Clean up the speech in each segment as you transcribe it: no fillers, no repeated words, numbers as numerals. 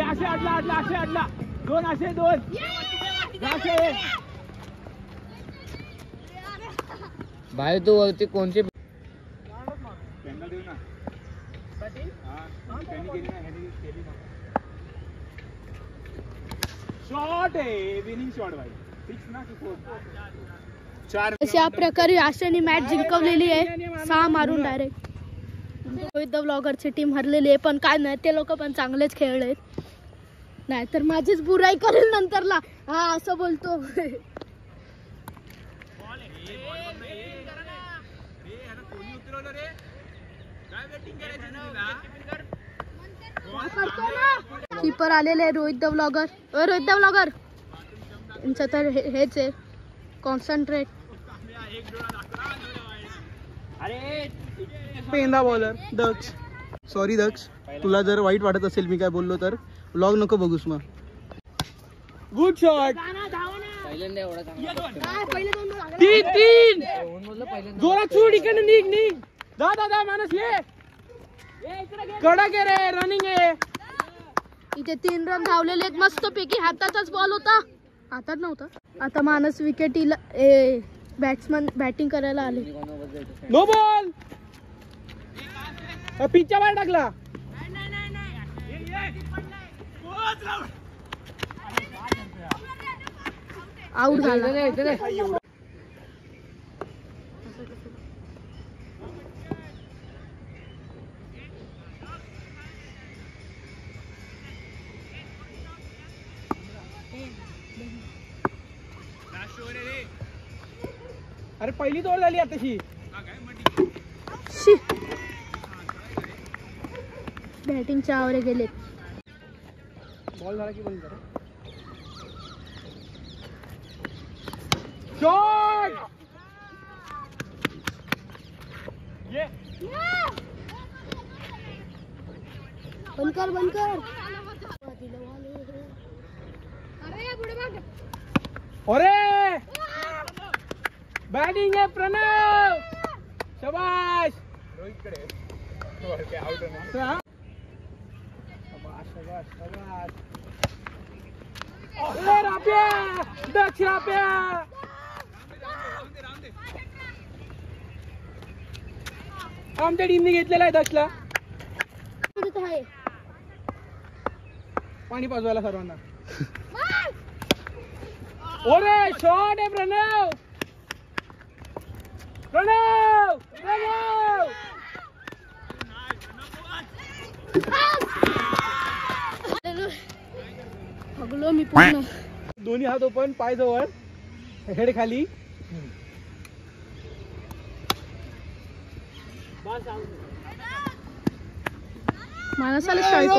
असे अडला 2 असे 2 असे भाई तू वरती कोणची त्यांना देऊ ना त्यांनी केली ना ह्याने केली ना शॉट आहे विनिंग शॉट भाई फिक्स ना की 4 अशा प्रकारे आशाने मॅच जिंकवलेली आहे 6 मारून डायरेक्ट. रोहित द ब्लॉगरची टीम हरलेली आहे पण काय नाही ते लोक पण चांगलेच खेळले नाही तर माझीच बुराई करेल नंतरला. हा असं बोलतो. कीपर आलेले आहे Rohit the blogger. Rohit the blogger यांचं तर हेच आहे कॉन्सन्ट्रेट. पेंदा बॉलर दक्ष. सॉरी दक्ष, तुला जर वाईट वाटत असेल मी काय बोललो तर व्लॉग नको बघूस मग. Good shot. पहिल्यांदा एवढा चांगला पहिले 2 तीन पहिल्यांदा जोरात चूड इकडे निघ दा मानस ये कडक आहे रे रनिंग आहे. इथे 3 रन धावलेले आहेत मस्त पैकी. हाताचाच बॉल होता हातात नव्हता. आता मानस विकेटीला बॅट्समन बॅटिंग करायला आले. नो बॉल पिचच्या बाहेर टाकला. आउट झाला. अरे पहिली ओव्हर झाली आताशी. बॅटिंगच्या आवरे गेलेत. बॉल झाला की बंद करा. शॉट. बंद कर. अरे बॅटिंग आहे प्रणव. शाबाश. रोहित कडे आउट ना. अरे राप्या दक्ष राप्या. आमच्या टीमने घेतलेला आहे दक्षला. पाणी पाजवायला सर्वांना. अरे शॉट आहे प्रणव. भगलो मी पूर्ण. दोन्ही हात ओपन, पाय जवळ, हेड खाली. मानसाला स्ट्राईक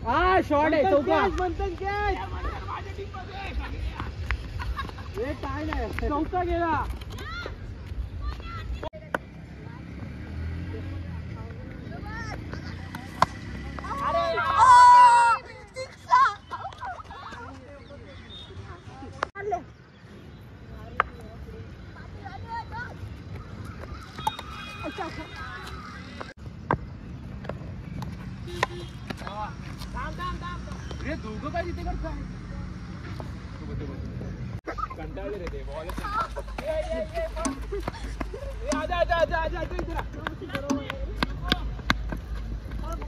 हा शॉट आहे चौका. चौका गेला. दोघं काय तिथे करताय. कंटाळले रे ते बॉल.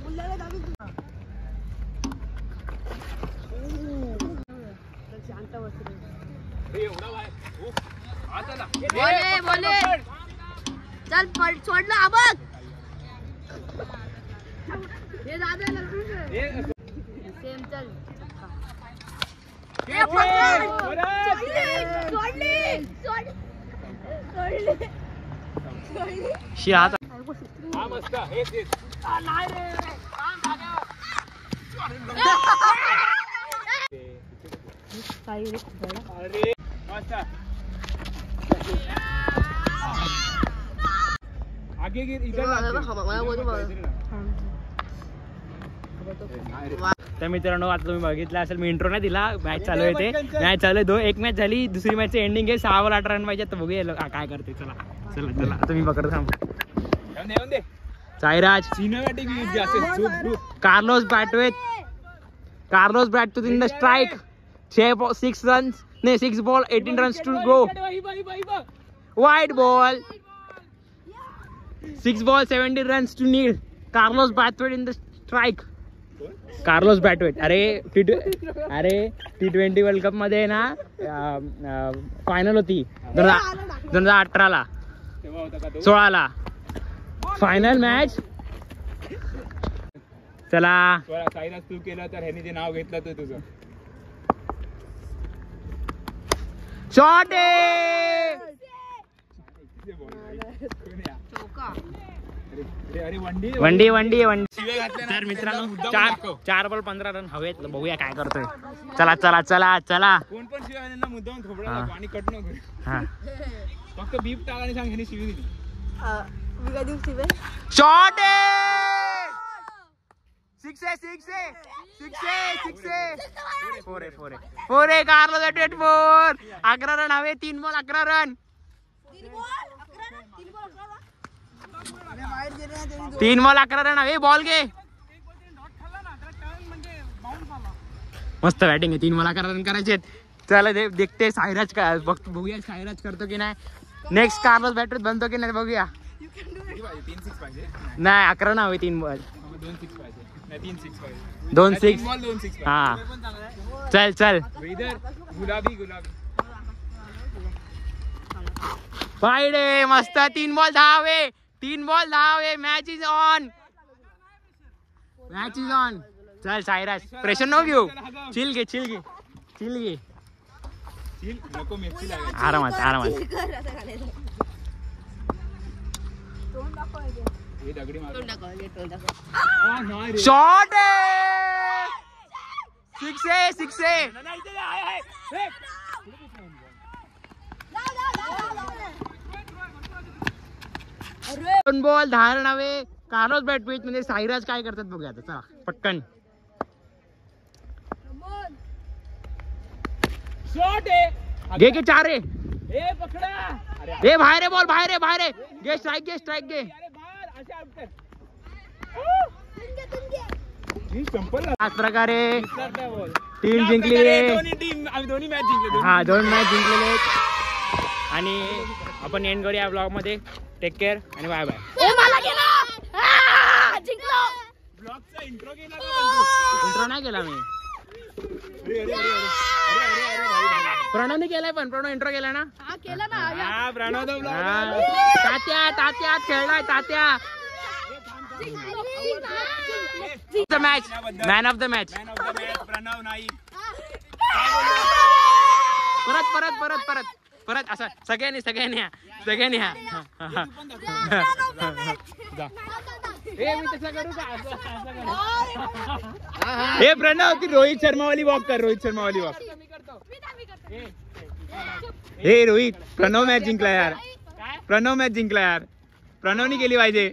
बोले चल सोडलं आबक. सेम चल. आगे इधर तर मित्रांनो आता तुम्ही बघितलं असेल, मी इंट्रो नाही दिला, मॅच चालू आहे ते, मॅच चालू आहे, एक मॅच झाली, दुसरी मॅच एंडिंग आहे, 6 बॉल 8 रन पाहिजे. तर बघूया काय करते. चला चला चला आता मी पकडत थांब. Sairaj, Carlos Brathwaite in the strike, 6 runs, नाही 6 ball 18 runs to go. Wide ball, 6 ball 70 runs to नील. Carlos Brathwaite in the strike. Carlos Brathwaite. अरे T20 वर्ल्ड कप मध्ये ना फायनल होती 2018ला, 16ला फायनल मॅच. चला साईराज तू केलं तर ह्याने जे नाव घेतलं तर तुझं शॉट वंडी. तर मित्रांनो 4 बॉल 15 रन हवेत. बघूया काय करतोय. चला चला चला चला. कोण पण शिवाय मुद्दाम थोबडा आणि कट नको. फक्त बीप टाक आणि सांग ह्याने शिवी दिली. Shot 4 Carlos Braithwaite 4. 11 रन हवे. 3 बॉल 11 रन. 3 बॉल 11 रन हवे. बॉल घे. मस्त बॅटिंग आहे. 3 बॉल 11 रन करायचे. चला देखते साईराज काय बघूया साईराज करतो की नाही. नेक्स्ट कार्लोस ब्रॅथवेट बनतो की नाही बघूया. 3 6 पाहिजे. नाही 11 ना हवे. 3 बॉल 2 6 पाहिजे. नाही 3 6 पाहिजे. 2 6 बॉल 2 6 हा. चल चल इधर गुलाबी पाहिजे. मस्त 3 बॉल 10 हवे. 3 बॉल 10 हवे. Match is on. चल साईराज प्रेशर नको घेऊ. चिल घे नको मेथी लागेल. आरामात हे दगडी मार. शॉट 6 2 बॉल 10 रन हवे. कार्लोस ब्रॅथवेट मध्ये साईराज काय करतात बघूया आता. चला पटकन. शॉट घे 4 रे. ए पकडा. ए बाहेर आहे बॉल. बाहेर आहे. घे स्ट्राइक घे. अरे बार असे आउट कर. ही संपल. त्याच प्रकारे बॉल. टीम जिंकली रे. दोन्ही मॅच जिंकले. हा 2 मॅच जिंकलेले आहेत. आणि आपण एंड करूया ब्लॉग मध्ये. टेक केअर आणि बाय बाय. ब्लॉगचा इंट्रो केला इंट्रो नाही केला मी. प्रणवने केलाय पण प्रणव इंट्रो केला ना. केला ना. हा प्रणव दा ब्लॉग. तात्या खेळलाय Tatya. Match man of the match. Pranav नाही. परत असं सगळ्यांनी हा. मी तसं करू का. हे प्रणव ती रोहित शर्मा वाली वॉक कर. हे रोहित प्रणव मॅच जिंकला यार. प्रणवनी केली पाहिजे.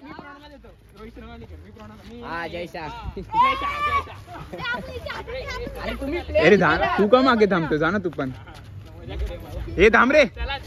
अरे तू का मागे थांबतो. जा ना तू पण. हे थांब रे. चला